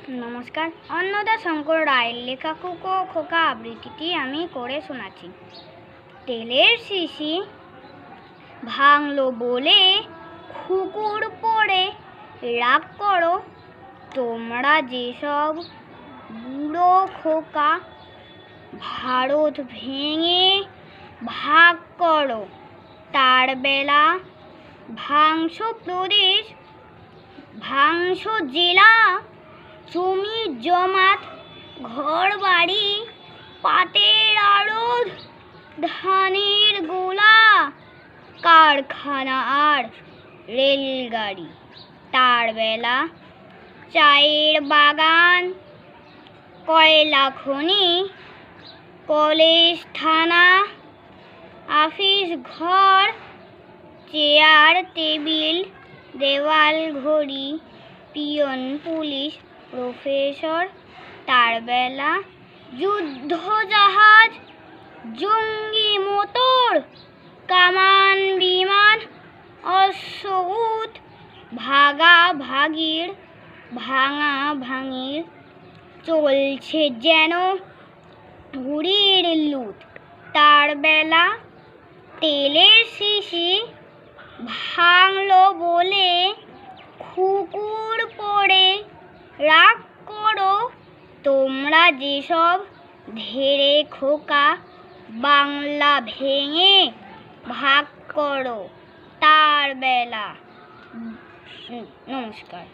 নমস্কার। অন্নদা শঙ্কর রায়ের লেখা কুকো খোকা আবৃত্তিটি আমি করে শোনাচ্ছি। তেলের শিশি ভাঙলো বলে খুকুর পড়ে রাগ করো তোমরা যেসব বুড়ো খোকা, ভারত ভেঙে ভাগ করো তার বেলা, ভাঙছ প্রদেশ, ভাঙছ জেলা, জমি জমাত, ঘর বাড়ি, পাটের আড়ত, ধানের গোলা, কারখানা আর রেলগাড়ি তার বেলা, চায়ের বাগান, কয়লা খনি, কলেজ থানা, অফিস ঘর, চেয়ার টেবিল, দেওয়াল ঘড়ি, পিয়ন পুলিশ প্রফেসর তার বেলা, যুদ্ধ জাহাজ, জঙ্গি মোটর, কামান বিমান, অশ্ব উট, ভাগাভাগির ভাঙা ভাঙির চলছে যেন ঘুড়ির লুট তার বেলা, তেলের শিশি ভাঙলো বলে খুকুর পড়ে রাগ করো তোমরা যেসব ধেড়ে খোকা, বাংলা ভেঙে ভাগ করো তার বেলা। নমস্কার।